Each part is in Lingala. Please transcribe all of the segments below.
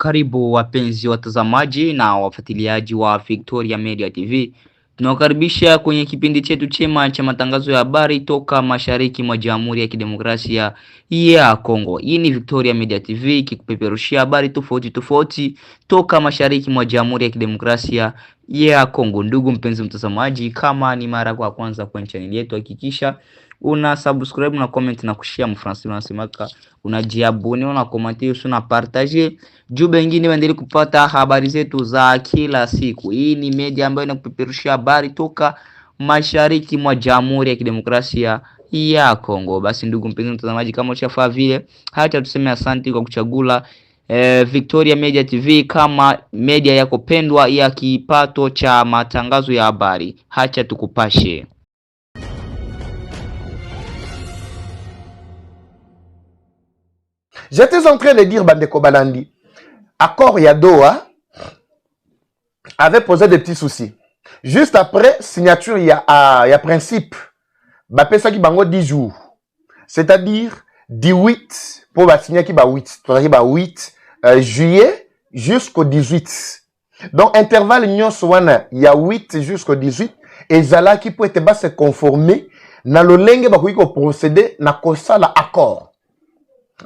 Karibu wapenzi watazamaji na wafuatiliaji wa Victoria Media TV. Tunawakaribisha kwenye kipindi chetu chema cha matangazo ya habari toka mashariki mwa Jamhuri ya Kidemokrasia ya Kongo. Hii ni Victoria Media TV ikikupeperushia habari tofauti toka mashariki mwa Jamhuri ya Kidemokrasia ya Kongo. Ndugu mpenzi mtazamaji, kama ni mara kwa kwanza kwenye channel yetu, hakikisha una subscribe na comment na kushare. Mfransi unasemaka unajiabone, una commenter, una partager juu wengine waendelee kupata habari zetu za kila siku. Hii ni media ambayo inakupeperushia habari toka mashariki mwa Jamhuri ya Kidemokrasia ya Kongo. Basi ndugu mpenzi mtazamaji, kama ushafaa vile, hata tuseme asante kwa kuchagula Victoria Media TV kama media yako pendwa ya kipato cha matangazo ya habari. Hacha tukupashe. J'étais en train de dire, Bandeko Balandi, accord Yadoa avait posé des petits soucis. Juste après, signature, il y a principe. Bapé ça qui bango 10 jours. C'est-à-dire, 18 pour signer qui ba 8. C'est-à-dire, 8 juillet jusqu'au 18. Donc, intervalle union soana, il y a 8 jusqu'au 18. Et Zala qui peut être se conformer, na le lenge ba ko procéder, na kosa la accord.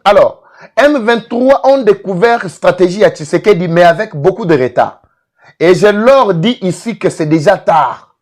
Alors, M23 ont découvert stratégie à Tshisekedi, mais avec beaucoup de retard. Et je leur dis ici que c'est déjà tard.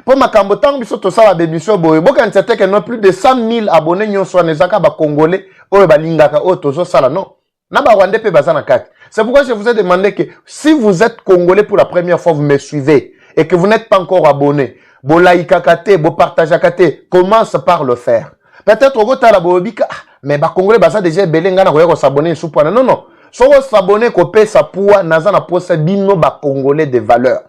Pour ma cambotan, biso ça la bémission boy. Bon quand c'était que non plus de 100 000 abonnés nyon soit nezaka ba congolais o ba lingaka o tozo sala non. Na ba rwandais pe bazana kati. C'est pourquoi je vous ai demandé que si vous êtes congolais pour la première fois, vous me suivez et que vous n'êtes pas encore abonné, bo laïka kate, bo partage kate, commence par le faire. Peut-être au gota la bobika, mais ba congolais baza déjà belenga na ko s'abonner sous point. Non non. So s'abonner ko pe sa poa naza na posa bino ba congolais de valeur.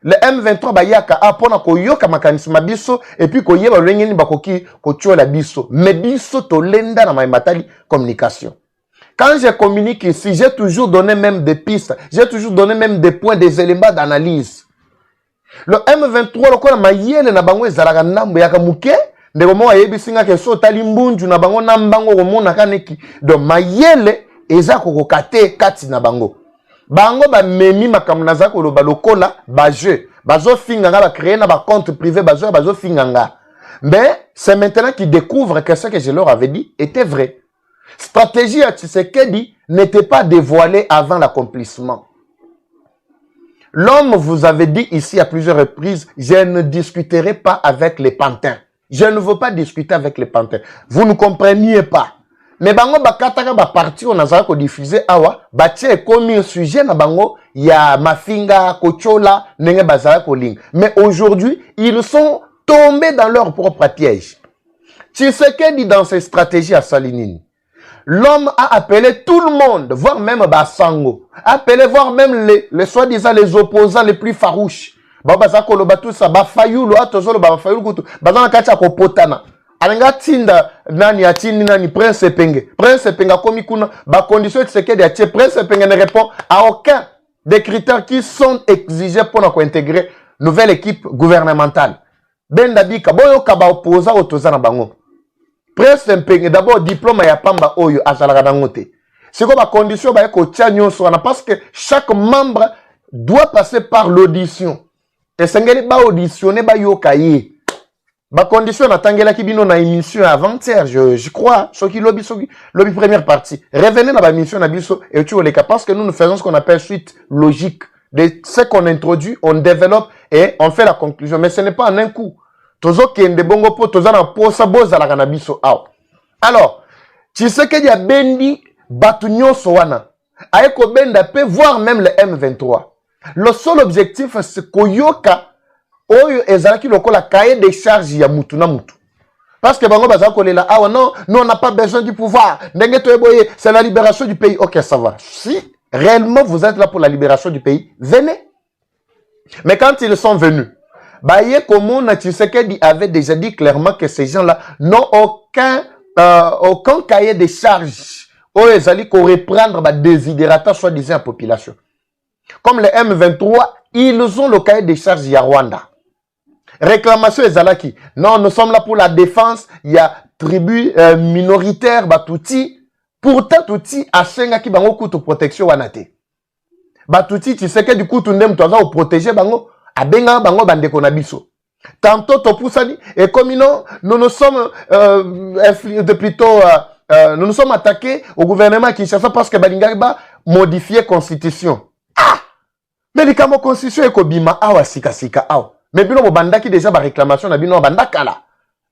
Le M23 ba yaka apona ko yoka makanisme biso et puis ko yeba lengeni ba koki ko tiola biso. Mais biso to lenda na matali communication. Quand je communique ici, j'ai toujours donné même des pistes, j'ai toujours donné même des points, des éléments d'analyse. Le M23 lokola mayele na bango ezalaka nambo yaka muke. Ndeko mo ayebi singa ke so tali mbunju na bango na mbango komona kaneki. Donc mayele eza kokokate kati na bango. Bango ba memi makamuna za koloba lokola ba jeu. Bazo finganga ba créer na ba compte privé bazo finganga. Mais c'est maintenant qu'ils découvrent que ce que je leur avais dit était vrai. Stratégie à Tshisekedi n'était pas dévoilée avant l'accomplissement. L'homme vous avait dit ici à plusieurs reprises, je ne discuterai pas avec les pantins. Je ne veux pas discuter avec les pantins. Vous ne compreniez pas. Mais bango bakataka ba parti on a ko diffuser awa ba tie comme sujet na bango ya mafinga kochola nenge bazala ko ling. Mais aujourd'hui, ils sont tombés dans leur propre piège. Tshisekedi dans ses stratégies à Salinini. L'homme a appelé tout le monde, voire même Basango, appelé voir même les soi-disant les opposants les plus farouches. Baba ko lo batu sa ba fayulu atozolo ba fayulu kutu bazana kacha ko potana. Alenga tinda nani atini nani Prince Penge. Prince Penge komi kuna ba condition de sécurité de Prince Penge ne répond à aucun des critères qui sont exigés pour intégrer nouvelle équipe gouvernementale. Benda bika boyo kaba opposa otozana bango. Prince Penge d'abord diplôme ya pamba oyo azalaka dangote. C'est quoi ba condition ba ko tia nyonso wana parce que chaque membre doit passer par l'audition. Et sengeli ba auditionner ba yokaye. Ma condition n'attangela qui bino na émission avant-hier, je crois, ce qui lobby première partie. Revenez dans la mission na biso et tu les cas parce que nous faisons ce qu'on appelle suite logique de ce qu'on introduit, on développe et on fait la conclusion. Mais ce n'est pas en un coup. Tozo kende bongo po toza na posa boza la kanabiso ao. Alors, tu sais qu'il y a bendi batunyo soana. Aeko benda peut voir même le M23. Le seul objectif c'est koyoka oyo ezalaki lokola cahier des charges ya mutu na mutu. Parce que bango bazako lela ah non, nous on n'a pas besoin du pouvoir. Ndenge to eboye, c'est la libération du pays. OK, ça va. Si réellement vous êtes là pour la libération du pays, venez. Mais quand ils sont venus, Baye Komona Tshisekedi avait déjà dit clairement que ces gens-là n'ont aucun cahier des charges. Oyo ezali ko reprendre ba désidérata soi-disant la population. Comme les M23, ils ont le cahier des charges ya Rwanda. Réclamation ezalaki. Non, nous sommes là pour la défense. Il y a tribu minoritaire, Batouti. Pourtant, touti asenga ki bango kutu protection wanate. Ba touti tu sais que du coup tu n'aimes toi au protéger bango abenga bango bandeko na biso. Tantôt to poussani et comme nous sommes nous nous sommes attaqués au gouvernement Kinshasa parce que balinga ba modifier constitution. Ah! Mais les kamo constitution e ko bima awa sika awa. Mais bino mo bandaki déjà ba réclamation na bino bandaka la.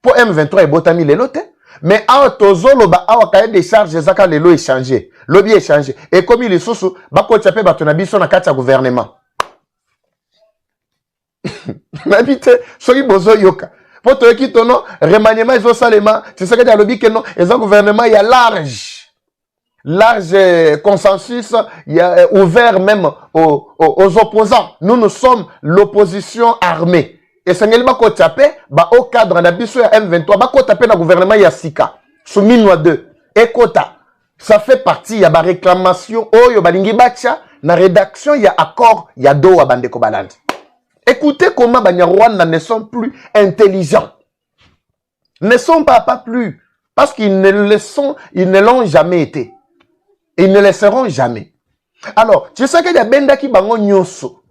Pour M23 et botami le lote. Mais awa tozolo ba awa kaye des charges ezaka lelo échangé. Lobby échangé. Et comme il est sous bako tchape bato na biso na kati ya gouvernement. Nabite soki bozo yoka. Pour toi qui tono remaniement iso salema, tu sais que dans lobby que non, et un gouvernement il y a large consensus, il y a ouvert même aux opposants. Nous sommes l'opposition armée. Et c'est ngeli ko tchape ba au cadre na biso ya M23 ba ko taper na gouvernement ya Sika. Souminwa 2 et Kota. Ça fait partie, il y a des réclamations, il y a des rédaction, il y a accord, il y a Doha Bandeko Balandi. Écoutez comment les Rwandais ne sont plus intelligents. Ne sont pas plus. Parce qu'ils ne l'ont jamais été. Ils ne le seront jamais. Alors, tu sais qu'il y a benda qui bango nyoso.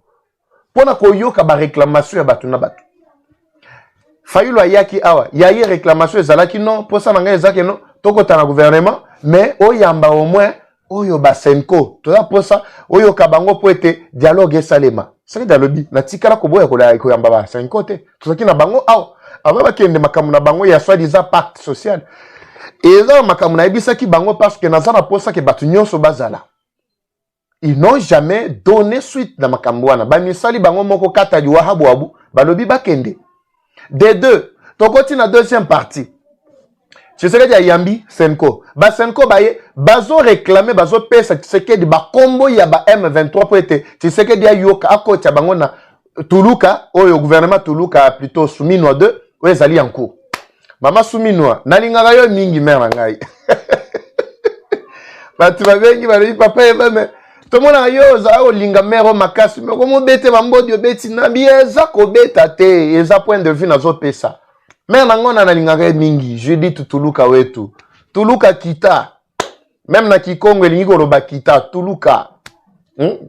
Pour na koyoka ba réclamation ya batu na batu. Fayulu ayaki awa, il y a eu réclamation ezalaki non, pour ça nanga ezaki non, tokota na gouvernement. Mais oyamba au moins oyo basenko to ya posa oyo kabango po ete dialogue esalema c'est dans le bi na tikala ko boya ko la ko yamba basenko te to saki na bango aw ava bakende makamu na bango ya soi-disant pacte social et là makamu na ebisa ki bango parce que nazana posa ke batu nyonso bazala ils n'ont jamais donné suite na makamu wana ba misali bango moko kata di wahabu abu balobi bakende des deux tokoti na deuxième partie. Tu sais que y a Yambi Senko. Ba Senko baye bazo réclamer bazo pesa tu sais que di ba combo ya ba M23 pour être tu sais que dia yoka akocha bango na Tuluka oyo gouvernement Tuluka plutôt Souminwa 2 oyo zali en cours. Mama Souminwa nalinga yo mingi mère ngai. Ba tu va bengi ba li papa eba me to mona yo za o linga mère makasi me komo bete ba mbodi obeti na bieza ko beta te eza point de vue na zo pesa. Même nangona na lingaka mingi, je dis Tuluka wetu. Tuluka kita. Même na Kikongo elingi koloba kita Tuluka.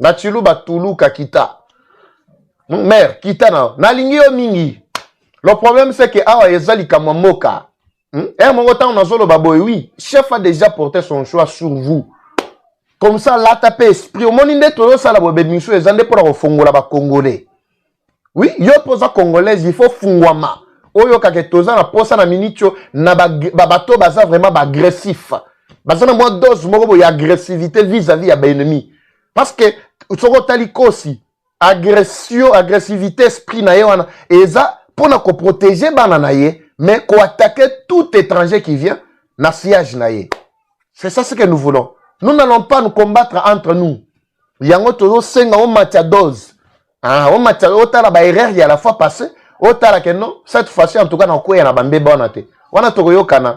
Na Chiluba Tuluka kita. Mère kita na lingi yo mingi. Le problème c'est que awa ezali kama moka. Un moment temps on a solo baboy oui, chef a déjà porté son choix sur vous. Comme ça là tapé esprit au monde to ça la bobe miso ezande pour fongola ba congolais. Oui, yo posa congolaise, il faut fungwama. Oyo kaketoza na posa na minicho na bato baza vraiment ba agressif. Baza na moi dose moko ya agressivité vis-à-vis ya ba ennemi. Parce que soko talikosi agressivité esprit na ye wana eza pour na ko protéger bana na ye mais ko attaquer tout étranger qui vient na siège na ye. C'est ça ce que nous voulons. Nous n'allons pas nous combattre entre nous. Yango tozo senga o matcha dose. Ah, o matcha o tala ba erreur ya la fois passée. Otala que non, cette fois-ci en tout cas na ko ya na bambe bonate. Wana tokoyo kana.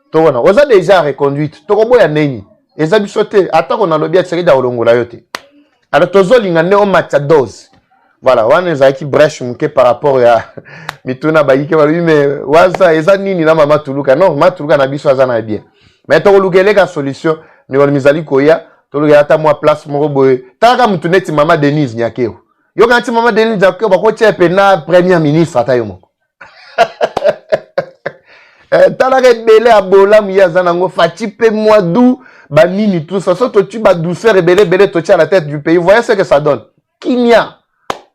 To wana, oza déjà reconduite. Tokobo ya neni. Eza bisote atako na lobia tseki da olongola yote. Alors tozo linga ne o matcha dose. Voilà, wana eza ki brèche mke par rapport ya mituna bayike ba mais waza eza nini na mama Tuluka. Non, mama Tuluka na biso aza na bien. Mais to lukeleka solution ni wala mizali koya, to lukeleka ata moi place moko boye. Taka mutuneti mama Denise Nyakeo. Yo kanti mama Denise Nyakeo bako chepe na premier ministre ata yo moko. Talaka belé abola muya zanango fatipe moi dou ba nini tout ça surtout tu ba douceur et belé to à la tête du pays. Voyez ce que ça donne. Kimia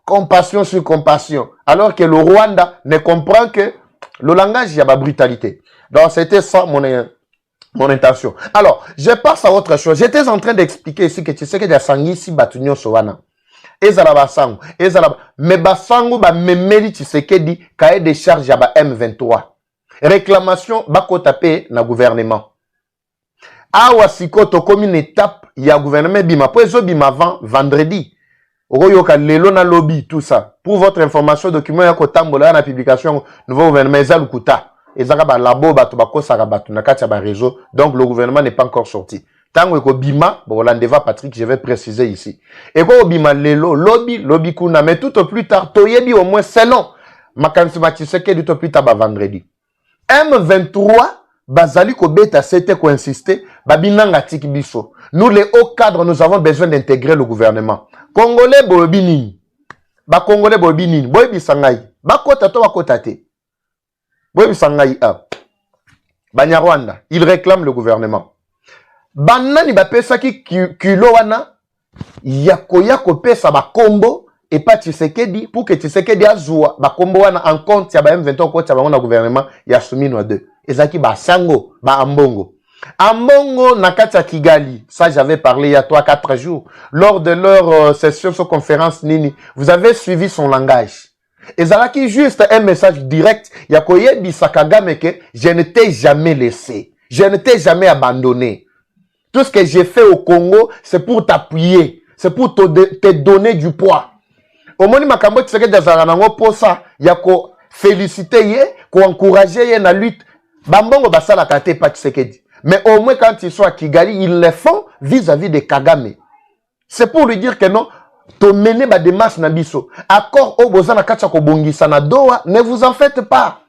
compassion sur compassion alors que le Rwanda ne comprend que le langage y a ba brutalité. Donc c'était ça mon intention. Alors, je passe à autre chose. J'étais en train d'expliquer ici que tu sais que des sangi si batunyo sowana. Ezala basango, ezala mais basango ba memeli tu sais que dit cahier de charge ya ba M23. Réclamation bako tapé na gouvernement. Awa siko to comme une étape ya gouvernement bima po ezo bima avant vendredi. Oyoka lelo na lobby tout ça. Pour votre information document ya ko tambola na publication nouveau gouvernement ezalukuta. Ezaka ba labo bato bakosaka bato na kati ya ba réseau. Donc le gouvernement n'est pas encore sorti. Tango eko bima, bon Landeva Patrick, je vais préciser ici. Eko bima lelo lobby kuna mais tout au plus tard toyebi au moins selon makansi matiseke du tout plus tard ba vendredi. M23 bazali kobeta c'était ko insister babinanga tiki biso. Nous les hauts cadres nous avons besoin d'intégrer le gouvernement. Congolais bobinini. Ba Congolais bobinini, boy bisangai. Ba kota to ba kota te. Boy bisangai a. Banyarwanda, ils réclament le gouvernement. Banani ba pesa ki kilo wana yakoya ko pesa ba kombo et pas Tshisekedi pour que Tshisekedi azwa ba kombo wana en compte ya ba M23 ko tsa ba gouvernement ya Souminwa 2. Ezaki ba sango ba ambongo. Ambongo Nakata Kigali, ça j'avais parlé il y a 3-4 jours, lors de leur session sur conférence Nini, vous avez suivi son langage. Et Zalaki juste un message direct, Yakoye Bisakagame que je ne t'ai jamais laissé, je ne t'ai jamais abandonné. Tout ce que j'ai fait au Congo, c'est pour t'appuyer, c'est pour te donner du poids. Au moment où Makambo Tshisekedi Zaranango pour ça, Yako féliciter ye, ko encourager ye na lutte, Bambongo Basala Kate pas Tshisekedi. Mais au moins quand ils sont à Kigali, ils le font vis-à-vis de Kagame. C'est pour lui dire que non, to mener ba démarche na biso. Accord au bozana kachako bongisa na Doha, ne vous en faites pas.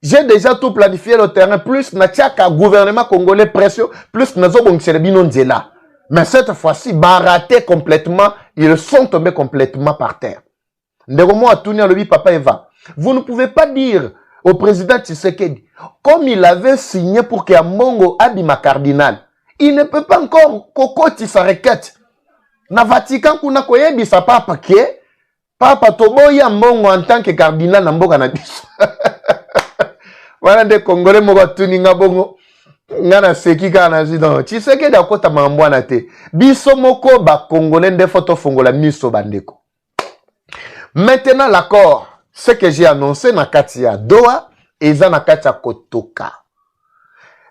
J'ai déjà tout planifié le terrain, plus na tiaka gouvernement congolais pression, plus na zo bongisa bino nzela. Mais cette fois-ci, baraté complètement, ils sont tombés complètement par terre. Ndegomo a tourné le papa Eva. Vous ne pouvez pas dire au président Tshisekedi, comme il avait signé pour que Ambongo abima cardinal, il ne peut pas encore kokoti sa requête. Na Vatican kuna koyebi sa papa ke papa toboya Ambongo en tant que cardinal na mboka na biso. Wana de Congolais moko tuninga bongo ngana seki kana zidon. Tshisekedi akota mambwana te. Biso moko ba Congolais nde photo fongola miso bandeko. Maintenant l'accord, ce que j'ai annoncé na Katia Doha et na Katia Kotoka.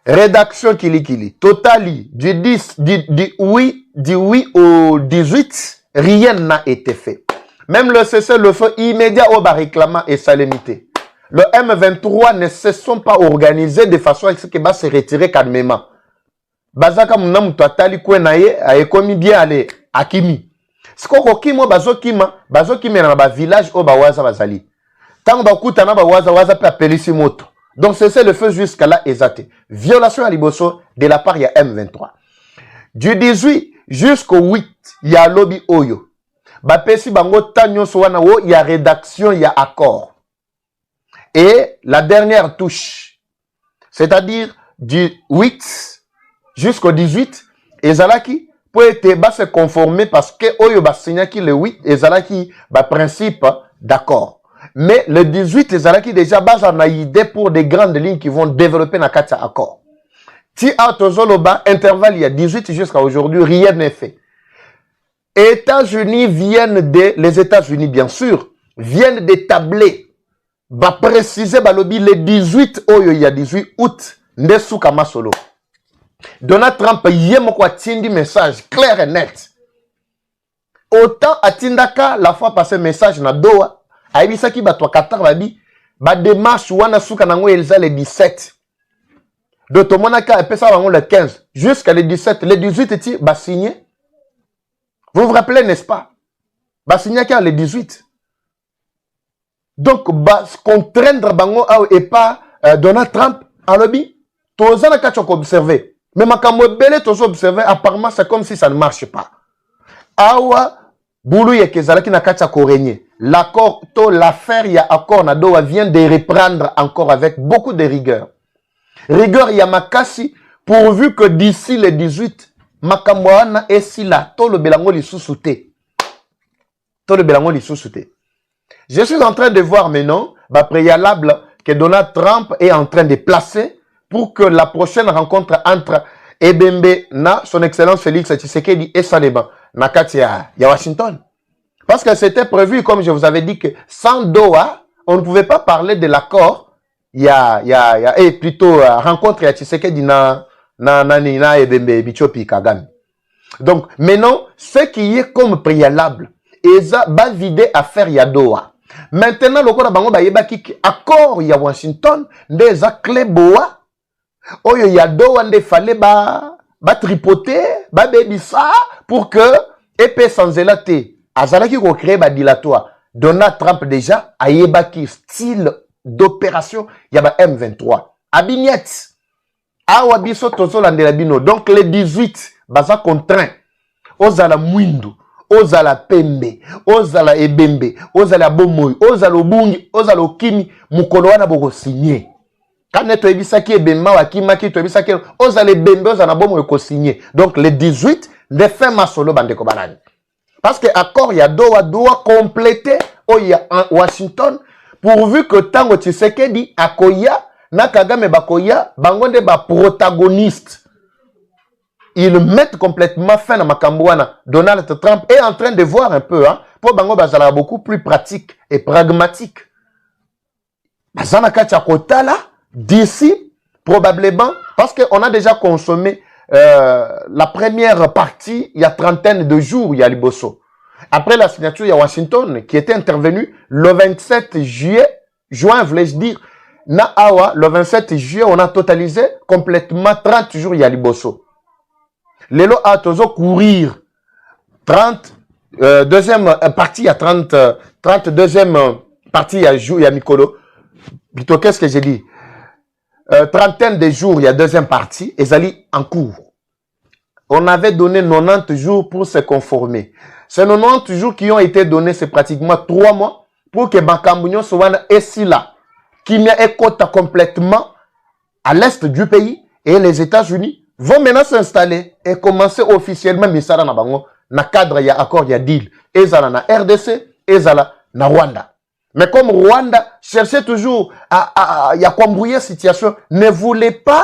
Rédaction Kilikili. Totali du 8 au 18, rien n'a été fait. Même le cessez-le-feu immédiat au bas réclamant et salémité. Le M23 ne se sont pas organisés de façon à ce que va se retirer calmement. Bazaka munamu totali kwenaye a ekomi bien aller akimi. Sikoko kimo bazokima na ba village au bawaza bazali. Tant bakuta na bawaza waza pe apelisi moto. Donc c'est le feu jusqu'à là exact. Violation à Liboso de la part ya M23. Du 18 jusqu'au 8, il y a lobby oyo. Ba pesi bango tanyo so wana wo ya rédaction ya accord. Et la dernière touche, c'est-à-dire du 8 jusqu'au 18, ezalaki pour être se conformer parce que oyo ba signaki le 8 ezalaki ba principe d'accord. Mais le 18 ezalaki déjà base en idée pour des grandes lignes qui vont développer na kata accord. Ti atozoloba intervalle il y a 18 jusqu'à aujourd'hui, rien n'est fait. États-Unis les États-Unis bien sûr viennent d'établir va préciser balobi le 18 oyo il y a 18 août ndesuka masolo. Donald Trump yemoko atindi message clair et net. Autant atindaka la fois passé message na Doha aibisaki bato Qatar babi ba démarche wana suka nango elza le 17. De tomonaka epesa bango le 15 jusqu'à le 17, le 18 ti ba signé. Vous vous rappelez n'est-ce pas? Ba signé ka le 18. Donc, contraindre bango et pas Donald Trump en lobby. Tous les gens observé. Mais makambo belé tous observé. Apparemment, c'est comme si ça ne marche pas. Awa boulou yekezala ki na kacha korenye. L'accord, l'affaire ya accord na Doha vient de reprendre encore avec beaucoup de rigueur. Rigueur ya makasi pourvu que d'ici le 18 makambo wana esila to le belango lisusu te. To le belango lisusu te. Je suis en train de voir maintenant, préalable que Donald Trump est en train de placer pour que la prochaine rencontre entre Ebembe na son excellence Félix Tshisekedi et Saleba na Katia ya Washington. Parce que c'était prévu, comme je vous avais dit, que sans Doha, on ne pouvait pas parler de l'accord, et plutôt rencontre ya Tshisekedi na Ebembe Bichopi Kagame. Donc maintenant, ce qui est comme préalable, Eza ba vider affaire ya Doha. Maintenant, le bango ba yeba ki accord ya Washington ndeza kleboa oyo ya Doha nde fallait ba tripoter ba bebisa pour que épée sans elate azalaki ko créer ba dilatoire. Donald Trump déjà ayeba ki style d'opération ya ba M23 abignet awa biso tozolandela bino. Donc les 18 baza contraint ozala mwindu, ozala pembe, ozala ebembe, ozala bomoi, ozala obungi, ozala okimi, mukolo wana boko signer. Quand neto ebisaki ebemba wakimaki to ebisaki ozala ebembe, ozala bomoi ko signer. Donc les 18 de fin masolo bandeko balani. Parce que accord ya doit compléter oya Washington pourvu que tango Tshisekedi akoya na Kagame bakoya bangonde ba protagoniste. Ils mettent complètement fin à Makambouana. Donald Trump est en train de voir un peu, hein, pour Bango Bazala beaucoup plus pratique et pragmatique. Bazana Kotala, d'ici, probablement, parce qu'on a déjà consommé la première partie, il y a trentaine de jours, il y a Liboso. Après la signature, il y a Washington, qui était intervenu le 27 juin, voulais-je dire, na awa, le 27 juillet, on a totalisé complètement 30 jours, il y a Liboso. Lelo a toujours courir 30 deuxième partie à 32e partie il y a Mikolo. Plutôt qu'est-ce que j'ai dit? Trentaine de jours il y a deuxième partie et Zali en cours. On avait donné 90 jours pour se conformer. Ces 90 jours qui ont été donnés, c'est pratiquement 3 mois pour que Bakambunyo soit ici là, qui est complètement à l'est du pays et les États-Unis vont maintenant s'installer et commencer officiellement misara na bango na cadre ya accord ya deal ezala na RDC ezala na Rwanda. Mais comme Rwanda cherchait toujours à embrouiller la situation, ne voulait pas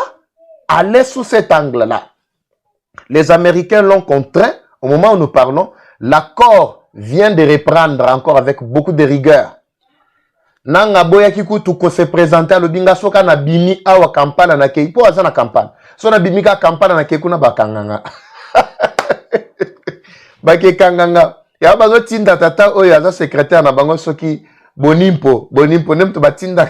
aller sous cet angle-là. Les Américains l'ont contraint. Au moment où nous parlons, l'accord vient de reprendre encore avec beaucoup de rigueur. Nanga boya kikutu ko se présenter à l'obinga soka na bimi awa kampana na kei po azana kampana. So na bimi ka kampana na kei kuna bakanganga. Bake kanganga. Ya bazo tinda tata oyo aza secrétaire na bango soki bonimpo nemto batinda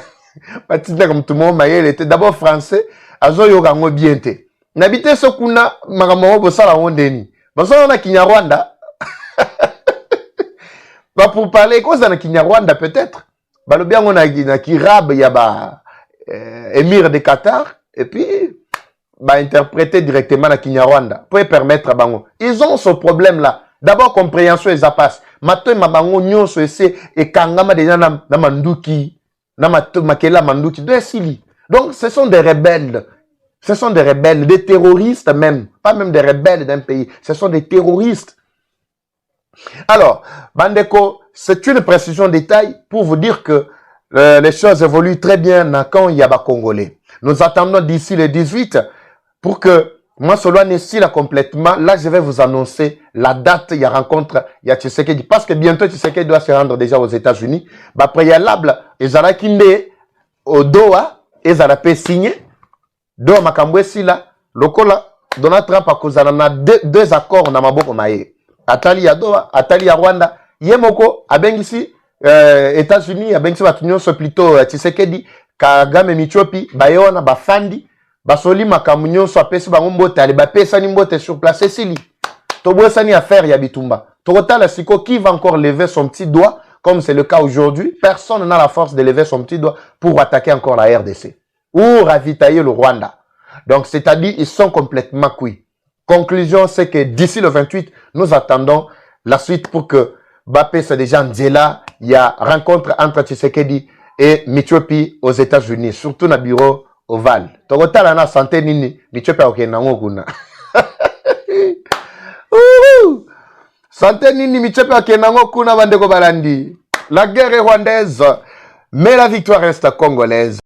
batinda comme tout le monde mayele était d'abord français azo yoka ngo bien te. Nabite sokuna makambo bo sala wondeni. Bazo na Kinyarwanda. Ba pour parler cause na Kinyarwanda peut-être. Bien on a Kirab, il y a émir de Qatar, et puis interpréter directement la Kinyarwanda pour permettre à Bango. Ils ont ce problème-là. D'abord, compréhension et zapas. Maintenant, Mabango nyonso essaie et kangama déjà na manduki, na makela manduki de Sili. Donc, ce sont des rebelles. Ce sont des rebelles, des terroristes même. Pas même des rebelles d'un pays. Ce sont des terroristes. Alors, Bandeko, c'est une précision de détail pour vous dire que les choses évoluent très bien dans quand il y a des Congolais. Nous attendons d'ici le 18 pour que moi, cela n'est là complètement. Là, je vais vous annoncer la date, il y a rencontre, il y a Tshisekedi. Parce que bientôt, Tshisekedi doit se rendre déjà aux États-Unis. Bah, préalable, ils allaient kinde au Doha, ils allaient signer. Doha, Makambwe, Sila, Lokola, Donald Trump, à cause de deux accords, on a maboko maye. Atali ya Doha, Atali ya Rwanda. Yemoko, abengisi, États-Unis, abengisi batunyoso plutôt, Tshisekedi, Kagame Michopi, Bayona, Bafandi, Basoli Makamunyoso, apesi bangombote, ali bapesa ni mbote sur place, Cécilie. Tobosani affaire ya Bitumba. Togota la siko, qui va encore lever son petit doigt, comme c'est le cas aujourd'hui? Personne n'a la force de lever son petit doigt pour attaquer encore la RDC. Ou ravitailler le Rwanda. Donc, c'est-à-dire, ils sont complètement cuits. Conclusion, c'est que d'ici le 28, nous attendons la suite pour que Bappé c'est déjà Nzela, il y a rencontre entre Tshisekedi et Michopi aux États-Unis, surtout dans le bureau Oval. Togota la na santé nini, Michopi a okenango kuna. Santé nini, Michopi a okenango kuna bandeko balandi. La guerre est rwandaise, mais la victoire reste congolaise.